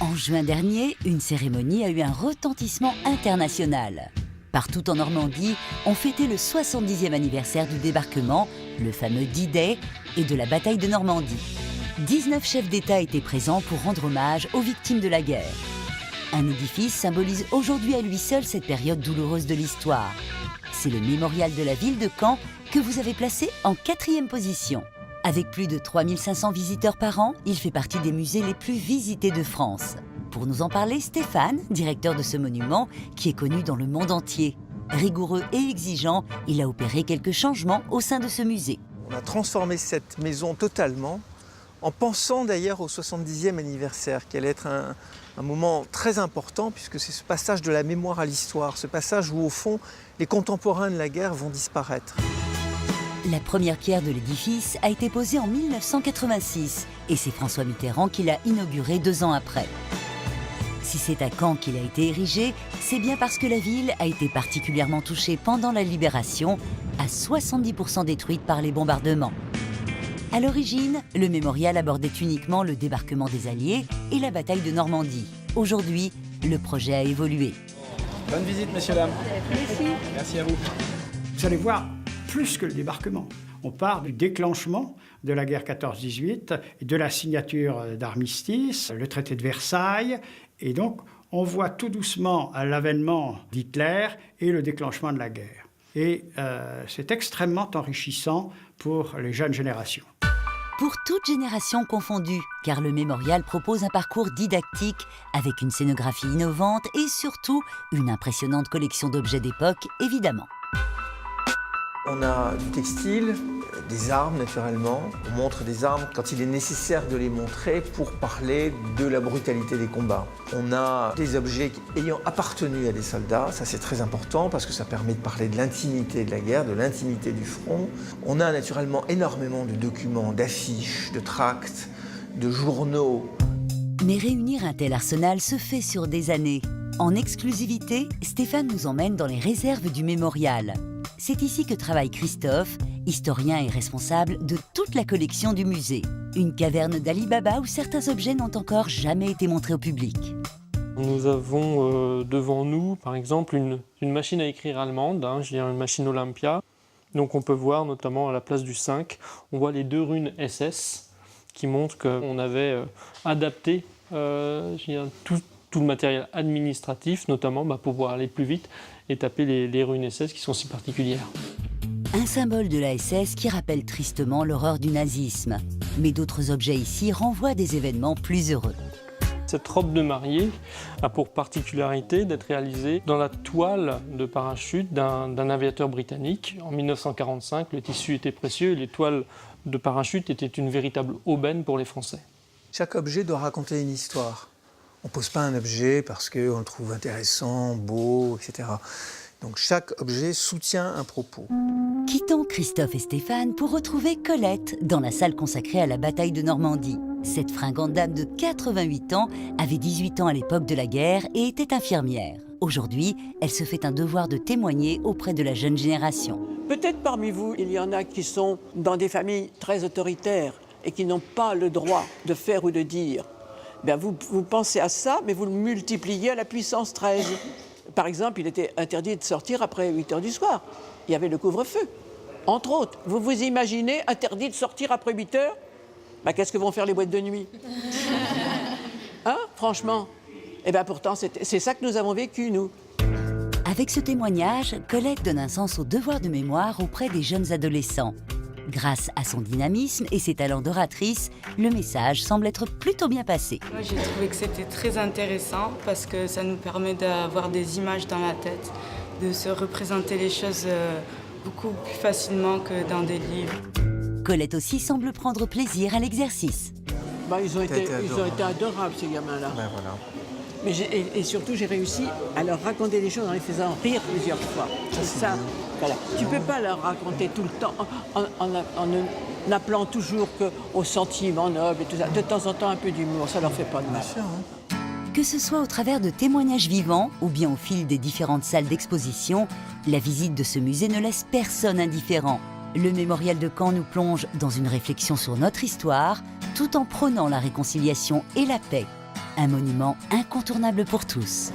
En juin dernier, une cérémonie a eu un retentissement international. Partout en Normandie, on fêtait le 70e anniversaire du débarquement, le fameux D-Day, et de la bataille de Normandie. 19 chefs d'État étaient présents pour rendre hommage aux victimes de la guerre. Un édifice symbolise aujourd'hui à lui seul cette période douloureuse de l'histoire. C'est le mémorial de la ville de Caen que vous avez placé en 4e position. Avec plus de 3500 visiteurs par an, il fait partie des musées les plus visités de France. Pour nous en parler, Stéphane, directeur de ce monument, qui est connu dans le monde entier. Rigoureux et exigeant, il a opéré quelques changements au sein de ce musée. On a transformé cette maison totalement, en pensant d'ailleurs au 70e anniversaire, qui allait être un moment très important, puisque c'est ce passage de la mémoire à l'histoire, ce passage où, au fond, les contemporains de la guerre vont disparaître. La première pierre de l'édifice a été posée en 1986 et c'est François Mitterrand qui l'a inauguré 2 ans après. Si c'est à Caen qu'il a été érigé, c'est bien parce que la ville a été particulièrement touchée pendant la Libération, à 70% détruite par les bombardements. À l'origine, le mémorial abordait uniquement le débarquement des Alliés et la bataille de Normandie. Aujourd'hui, le projet a évolué. Bonne visite, messieurs, dames. Merci. Merci à vous. Vous allez voir, plus que le débarquement. On part du déclenchement de la guerre 14-18, de la signature d'armistice, le traité de Versailles, et donc on voit tout doucement l'avènement d'Hitler et le déclenchement de la guerre. Et c'est extrêmement enrichissant pour les jeunes générations. Pour toute génération confondue, car le mémorial propose un parcours didactique avec une scénographie innovante et surtout une impressionnante collection d'objets d'époque, évidemment. On a du textile, des armes naturellement. On montre des armes quand il est nécessaire de les montrer pour parler de la brutalité des combats. On a des objets ayant appartenu à des soldats, ça c'est très important parce que ça permet de parler de l'intimité de la guerre, de l'intimité du front. On a naturellement énormément de documents, d'affiches, de tracts, de journaux. Mais réunir un tel arsenal se fait sur des années. En exclusivité, Stéphane nous emmène dans les réserves du mémorial. C'est ici que travaille Christophe, historien et responsable de toute la collection du musée. Une caverne d'Ali Baba où certains objets n'ont encore jamais été montrés au public. Nous avons devant nous, par exemple, une machine à écrire allemande, je dirais une machine Olympia. Donc on peut voir notamment à la place du 5, on voit les 2 runes SS qui montrent qu'on avait adapté tout le matériel administratif, notamment pour pouvoir aller plus vite et taper les runes SS qui sont si particulières. Un symbole de la SS qui rappelle tristement l'horreur du nazisme. Mais d'autres objets ici renvoient à des événements plus heureux. Cette robe de mariée a pour particularité d'être réalisée dans la toile de parachute d'un aviateur britannique. En 1945, le tissu était précieux et les toiles de parachute étaient une véritable aubaine pour les Français. Chaque objet doit raconter une histoire. On ne pose pas un objet parce qu'on le trouve intéressant, beau, etc. Donc chaque objet soutient un propos. Quittons Christophe et Stéphane pour retrouver Colette dans la salle consacrée à la bataille de Normandie. Cette fringante dame de 88 ans avait 18 ans à l'époque de la guerre et était infirmière. Aujourd'hui, elle se fait un devoir de témoigner auprès de la jeune génération. Peut-être parmi vous, il y en a qui sont dans des familles très autoritaires et qui n'ont pas le droit de faire ou de dire. Bien, vous pensez à ça, mais vous le multipliez à la puissance 13. Par exemple, il était interdit de sortir après 8 heures du soir. Il y avait le couvre-feu, entre autres. Vous vous imaginez interdit de sortir après 8 heures? Qu'est-ce que vont faire les boîtes de nuit? Franchement. Eh bien, pourtant, c'est ça que nous avons vécu, nous. Avec ce témoignage, Colette donne un sens au devoir de mémoire auprès des jeunes adolescents. Grâce à son dynamisme et ses talents d'oratrice, le message semble être plutôt bien passé. Moi, j'ai trouvé que c'était très intéressant parce que ça nous permet d'avoir des images dans la tête, de se représenter les choses beaucoup plus facilement que dans des livres. Colette aussi semble prendre plaisir à l'exercice. Ils ont été adorables, ces gamins-là. Voilà. Mais et surtout, j'ai réussi à leur raconter des choses en les faisant rire plusieurs fois. C'est ça. Voilà. Tu ne peux pas leur raconter tout le temps en appelant toujours aux sentiments nobles et tout ça. De temps en temps, un peu d'humour, ça leur fait pas de mal. Que ce soit au travers de témoignages vivants ou bien au fil des différentes salles d'exposition, la visite de ce musée ne laisse personne indifférent. Le mémorial de Caen nous plonge dans une réflexion sur notre histoire, tout en prônant la réconciliation et la paix. un monument incontournable pour tous.